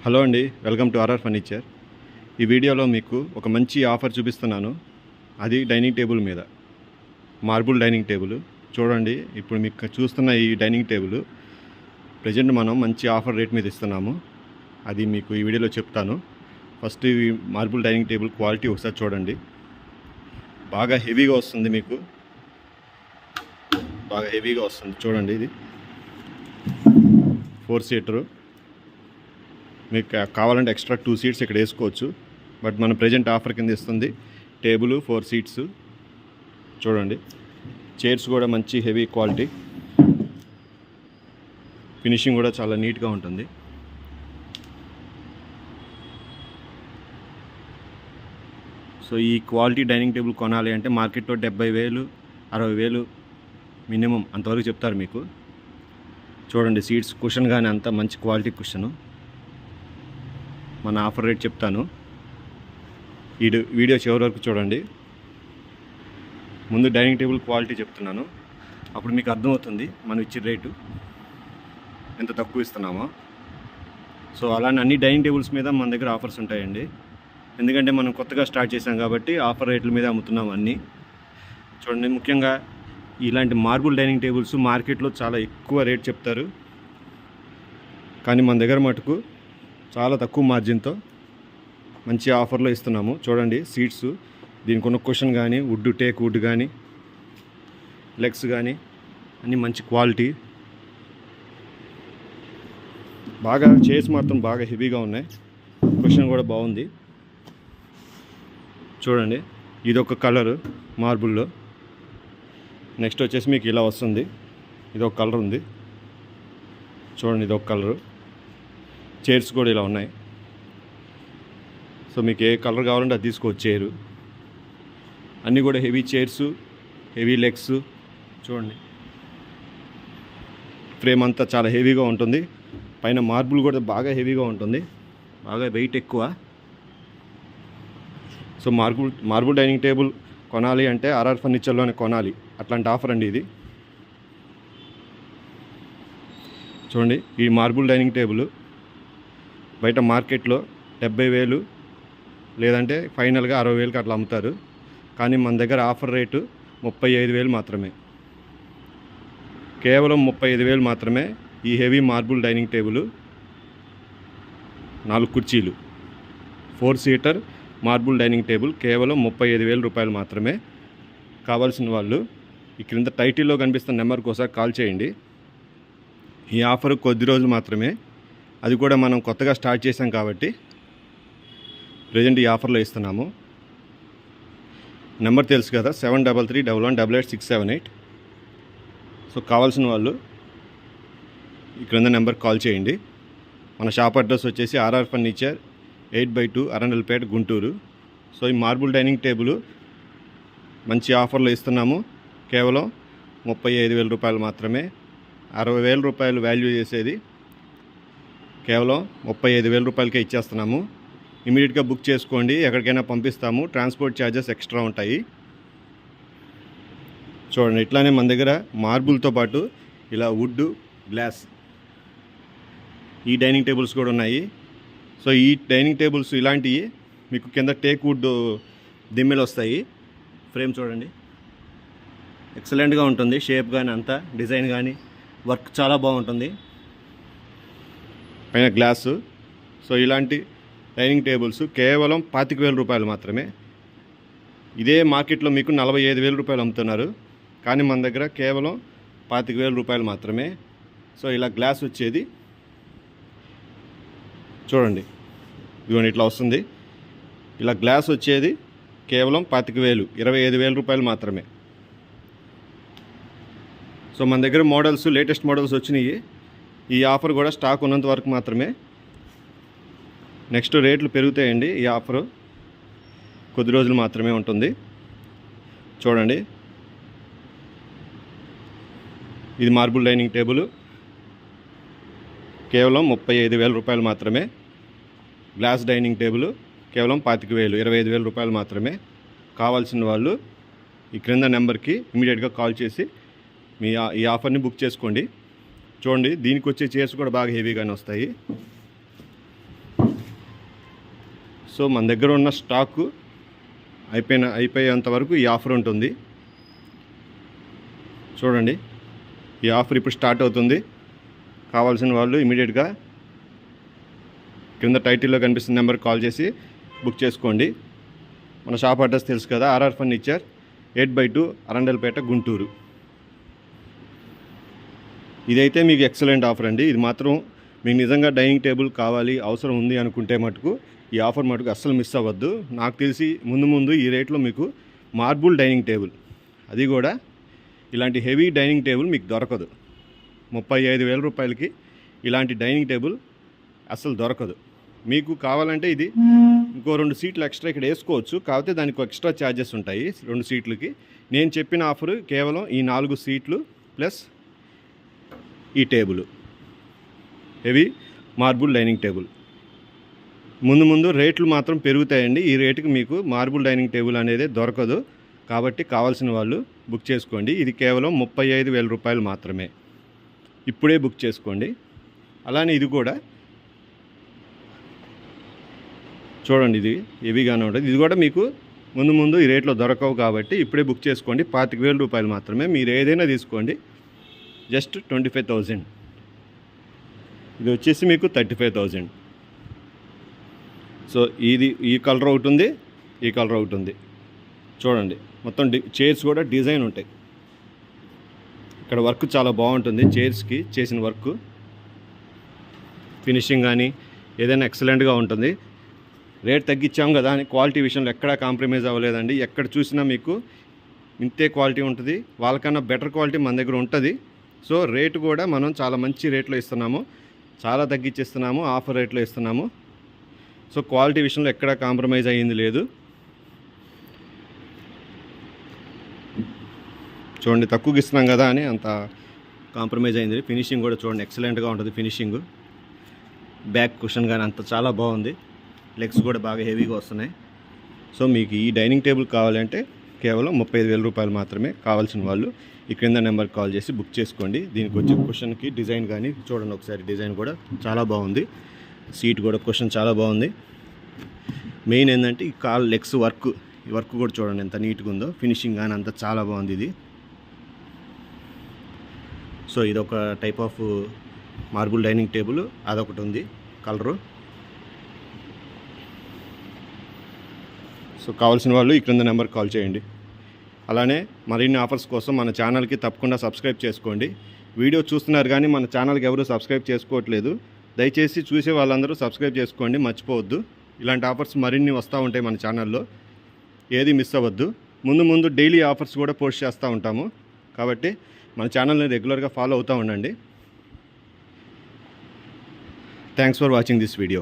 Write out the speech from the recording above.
Hello అండి, welcome to RR furniture. ఈ వీడియోలో మీకు ఒక మంచి ఆఫర్ చూపిస్తున్నాను. అది డైనింగ్ టేబుల్ మీద, మార్బుల్ డైనింగ్ టేబుల్. చూడండి, ఇప్పుడు మీకు చూస్తున్న ఈ డైనింగ్ టేబుల్ ప్రజెంట్ మనం మంచి ఆఫర్ రేట్ మీద ఇస్తున్నాము. అది మీకు ఈ వీడియోలో చెప్తాను. ఫస్ట్ ఈ మార్బుల్ డైనింగ్ టేబుల్ క్వాలిటీ ఒకసారి చూడండి. బాగా హెవీగా వస్తుంది, మీకు బాగా హెవీగా వస్తుంది. చూడండి, ఇది 4 సీటరు. మీకు కావాలంటే ఎక్స్ట్రా 2 సీట్స్ ఇక్కడ వేసుకోవచ్చు. బట్ మన ప్రజెంట్ ఆఫర్ కింద ఇస్తుంది టేబుల్ 4 సీట్స్. చూడండి, చైర్స్ కూడా మంచి హెవీ క్వాలిటీ, ఫినిషింగ్ కూడా చాలా నీట్గా ఉంటుంది. సో ఈ క్వాలిటీ డైనింగ్ టేబుల్ కొనాలి అంటే మార్కెట్లో 70,000 60,000 మినిమం అంతవరకు చెప్తారు మీకు. చూడండి, సీట్స్ కుషన్ కానీ అంత మంచి క్వాలిటీ కుషను. మన ఆఫర్ రేట్ చెప్తాను, ఈ వీడియో చివరి వరకు చూడండి. ముందు డైనింగ్ టేబుల్ క్వాలిటీ చెప్తున్నాను, అప్పుడు మీకు అర్థమవుతుంది మనం ఇచ్చే రేటు ఎంత తక్కువ ఇస్తున్నామో. సో అలానే అన్ని డైనింగ్ టేబుల్స్ మీద మన దగ్గర ఆఫర్స్ ఉంటాయండి. ఎందుకంటే మనం కొత్తగా స్టార్ట్ చేసాం కాబట్టి ఆఫర్ రేట్ల మీద అమ్ముతున్నాం అన్నీ. చూడండి, ముఖ్యంగా ఇలాంటి మార్బుల్ డైనింగ్ టేబుల్స్ మార్కెట్లో చాలా ఎక్కువ రేట్ చెప్తారు, కానీ మన దగ్గర మటుకు చాలా తక్కువ మార్జిన్తో మంచి ఆఫర్లో ఇస్తున్నాము. చూడండి, సీట్స్, దీనికి ఉన్న కుషన్ కానీ టేక్ వుడ్ కానీ లెగ్స్ కానీ అన్నీ మంచి క్వాలిటీ. బాగా చైర్స్ మాత్రం బాగా హెవీగా ఉన్నాయి, కుషన్ కూడా బాగుంది. చూడండి, ఇదొక కలరు మార్బుల్లో. నెక్స్ట్ వచ్చేసి మీకు ఇలా వస్తుంది, ఇదొక కలర్ ఉంది. చూడండి, ఇదొక కలరు. చైర్స్ కూడా ఇలా ఉన్నాయి. సో మీకు ఏ కలర్ కావాలంటే అది తీసుకోవచ్చు. చైరు అన్నీ కూడా హెవీ చైర్స్, హెవీ లెగ్స్. చూడండి, ఫ్రేమ్ అంతా చాలా హెవీగా ఉంటుంది. పైన మార్బుల్ కూడా బాగా హెవీగా ఉంటుంది, బాగా వెయిట్ ఎక్కువ. సో మార్బుల్ డైనింగ్ టేబుల్ కొనాలి అంటే ఆర్ఆర్ ఫర్నిచర్లోనే కొనాలి, అట్లాంటి ఆఫర్ అండి ఇది. చూడండి, ఈ మార్బుల్ డైనింగ్ టేబుల్ బయట మార్కెట్లో 70,000 లేదంటే ఫైనల్గా 60,000కి అట్లా అమ్ముతారు. కానీ మన దగ్గర ఆఫర్ రేటు 35,000 మాత్రమే, కేవలం 35,000 మాత్రమే. ఈ హెవీ మార్బుల్ డైనింగ్ టేబుల్ 4 కుర్చీలు 4 సీటర్ మార్బుల్ డైనింగ్ టేబుల్ కేవలం 35,000 రూపాయలు మాత్రమే. కావాల్సిన వాళ్ళు ఈ క్రింద టైటిల్లో కనిపిస్తున్న నెంబర్కి ఒకసారి కాల్ చేయండి. ఈ ఆఫర్ కొద్ది రోజులు మాత్రమే, అది కూడా మనం కొత్తగా స్టార్ట్ చేసాం కాబట్టి ప్రజెంట్ ఈ ఆఫర్లో ఇస్తున్నాము. నెంబర్ తెలుసు కదా, 7331188678. సో కావాల్సిన వాళ్ళు ఈ క్రింద నెంబర్కి కాల్ చేయండి. మన షాప్ అడ్రస్ వచ్చేసి RR furniture 8/2 Arundelpet, Guntur. So ఈ మార్బుల్ డైనింగ్ టేబుల్ మంచి ఆఫర్లో ఇస్తున్నాము, కేవలం 35,000 రూపాయలు మాత్రమే. 60,000 రూపాయలు వాల్యూ చేసేది కేవలం 35,000 రూపాయలకే ఇచ్చేస్తున్నాము. ఇమీడియట్గా బుక్ చేసుకోండి, ఎక్కడికైనా పంపిస్తాము. ట్రాన్స్పోర్ట్ ఛార్జెస్ ఎక్స్ట్రా ఉంటాయి. చూడండి, ఇట్లానే మన దగ్గర మార్బుల్తో పాటు ఇలా వుడ్, గ్లాస్ ఈ డైనింగ్ టేబుల్స్ కూడా ఉన్నాయి. సో ఈ డైనింగ్ టేబుల్స్ ఇలాంటివి మీకు కింద టేక్ వుడ్ దిమ్మెలు వస్తాయి. ఫ్రేమ్ చూడండి, ఎక్సలెంట్గా ఉంటుంది. షేప్ కానీ అంతా డిజైన్ కానీ వర్క్ చాలా బాగుంటుంది. పైన గ్లాసు. సో ఇలాంటి డైనింగ్ టేబుల్స్ కేవలం 25,000 రూపాయలు మాత్రమే. ఇదే మార్కెట్లో మీకు 45,000 రూపాయలు అమ్ముతున్నారు, కానీ మన దగ్గర కేవలం 25,000 రూపాయలు మాత్రమే. సో ఇలా గ్లాస్ వచ్చేది చూడండి, ఇదిగోండి ఇట్లా వస్తుంది. ఇలా గ్లాస్ వచ్చేది కేవలం 25,000, 25,000 రూపాయలు మాత్రమే. సో మన దగ్గర మోడల్స్, లేటెస్ట్ మోడల్స్ వచ్చినాయి. ఈ ఆఫర్ కూడా స్టాక్ ఉన్నంత వరకు మాత్రమే. నెక్స్ట్ రేట్లు పెరుగుతాయండి. ఈ ఆఫర్ కొద్ది రోజులు మాత్రమే ఉంటుంది. చూడండి, ఇది మార్బుల్ డైనింగ్ టేబుల్ కేవలం 35,000 రూపాయలు మాత్రమే. గ్లాస్ డైనింగ్ టేబుల్ కేవలం 25,000, 25,000 రూపాయలు మాత్రమే. కావాల్సిన వాళ్ళు ఈ క్రింద నెంబర్కి ఇమీడియట్గా కాల్ చేసి ఈ ఆఫర్ని బుక్ చేసుకోండి. చూడండి, దీనికి వచ్చే చైర్స్ కూడా బాగా హెవీగానే వస్తాయి. సో మన దగ్గర ఉన్న స్టాకు అయిపోయేంత వరకు ఈ ఆఫర్ ఉంటుంది. చూడండి, ఈ ఆఫర్ ఇప్పుడు స్టార్ట్ అవుతుంది. కావాల్సిన వాళ్ళు ఇమీడియట్గా కింద టైటిల్లో కనిపిస్తున్న నెంబర్కి కాల్ చేసి బుక్ చేసుకోండి. మన షాప్ అడ్రస్ తెలుసు కదా, ఆర్ఆర్ ఫర్నిచర్ 8/2 అరండల్పేట, గుంటూరు. ఇదైతే మీకు ఎక్సలెంట్ ఆఫర్ అండి. ఇది మాత్రం మీకు నిజంగా డైనింగ్ టేబుల్ కావాలి, అవసరం ఉంది అనుకుంటే మటుకు ఈ ఆఫర్ మటుకు అస్సలు మిస్ అవ్వద్దు. నాకు తెలిసి ముందు ఈ రేట్లో మీకు మార్బుల్ డైనింగ్ టేబుల్, అది కూడా ఇలాంటి హెవీ డైనింగ్ టేబుల్ మీకు దొరకదు. 35,000 రూపాయలకి ఇలాంటి డైనింగ్ టేబుల్ అస్సలు దొరకదు. మీకు కావాలంటే ఇది ఇంకో 2 సీట్లు ఎక్స్ట్రా ఇక్కడ వేసుకోవచ్చు, కాకపోతే దానికి ఎక్స్ట్రా ఛార్జెస్ ఉంటాయి 2 సీట్లకి. నేను చెప్పిన ఆఫర్ కేవలం ఈ 4 సీట్లు ప్లస్ ఈ table, heavy marble dining table. ముందు రేట్లు మాత్రం పెరుగుతాయండి. ఈ రేటుకి మీకు మార్బుల్ డైనింగ్ టేబుల్ అనేది దొరకదు. కాబట్టి కావాల్సిన వాళ్ళు బుక్ చేసుకోండి. ఇది కేవలం 35,000 రూపాయలు మాత్రమే. ఇప్పుడే బుక్ చేసుకోండి. అలానే ఇది కూడా చూడండి, ఇది హెవీగానే ఉంటుంది. ఇది కూడా మీకు ముందు ఈ రేట్లో దొరకవు కాబట్టి ఇప్పుడే బుక్ చేసుకోండి. 25,000 రూపాయలు మాత్రమే. మీరు ఏదైనా తీసుకోండి, జస్ట్ 25,000. ఇది వచ్చేసి మీకు 35,000. సో ఈ కలర్ ఒకటి ఉంది, ఈ కలర్ ఒకటి ఉంది. చూడండి, మొత్తం చైర్స్ కూడా డిజైన్ ఉంటాయి. ఇక్కడ వర్క్ చాలా బాగుంటుంది. చైర్స్కి చేసిన వర్క్ ఫినిషింగ్ కానీ ఏదైనా ఎక్సలెంట్గా ఉంటుంది. రేట్ తగ్గించాం కదా అని క్వాలిటీ విషయంలో ఎక్కడా కాంప్రమైజ్ అవ్వలేదండి. ఎక్కడ చూసినా మీకు ఇంతే క్వాలిటీ ఉంటుంది. వాళ్ళకన్నా బెటర్ క్వాలిటీ మన దగ్గర ఉంటుంది. సో రేటు కూడా మనం చాలా మంచి రేట్లో ఇస్తున్నాము, చాలా తగ్గించిస్తున్నాము, ఆఫర్ రేట్లో ఇస్తున్నాము. సో క్వాలిటీ విషయంలో ఎక్కడా కాంప్రమైజ్ అయ్యింది లేదు. చూడండి, తక్కువకి ఇస్తున్నాం కదా అని అంత కాంప్రమైజ్ అయింది. ఫినిషింగ్ కూడా చూడండి, ఎక్సలెంట్గా ఉంటుంది ఫినిషింగ్. బ్యాక్ కుషన్ కానీ అంత చాలా బాగుంది. లెగ్స్ కూడా బాగా హెవీగా వస్తున్నాయి. సో మీకు ఈ డైనింగ్ టేబుల్ కావాలంటే కేవలం 35,000 రూపాయలు మాత్రమే. కావాల్సిన వాళ్ళు ఈ క్రింద నెంబర్కి కాల్ చేసి బుక్ చేసుకోండి. దీనికి వచ్చే కుషన్కి డిజైన్ కానీ చూడండి ఒకసారి, డిజైన్ కూడా చాలా బాగుంది. సీట్ కూడా కుషన్ చాలా బాగుంది. మెయిన్ ఏంటంటే ఈ కాల్ లెగ్స్ ఈ వర్క్ కూడా చూడండి ఎంత నీట్గా ఉందో. ఫినిషింగ్ కానీ అంతా చాలా బాగుంది ఇది. సో ఇదొక type of marble dining table, అదొకటి ఉంది కలరు. సో కావాల్సిన వాళ్ళు ఈ క్రింద నెంబర్కి కాల్ చేయండి. అలానే మరిన్ని ఆఫర్స్ కోసం మన ఛానల్కి తప్పకుండా సబ్స్క్రైబ్ చేసుకోండి. వీడియో చూస్తున్నారు కానీ మన ఛానల్కి ఎవరు సబ్స్క్రైబ్ చేసుకోవట్లేదు. దయచేసి చూసే వాళ్ళందరూ సబ్స్క్రైబ్ చేసుకోండి, మర్చిపోవద్దు. ఇలాంటి ఆఫర్స్ మరిన్ని వస్తూ ఉంటాయి మన ఛానల్లో, ఏది మిస్ అవ్వద్దు. ముందు డైలీ ఆఫర్స్ కూడా పోస్ట్ చేస్తూ ఉంటాము. కాబట్టి మన ఛానల్ని రెగ్యులర్గా ఫాలో అవుతూ ఉండండి. Thanks for watching this video.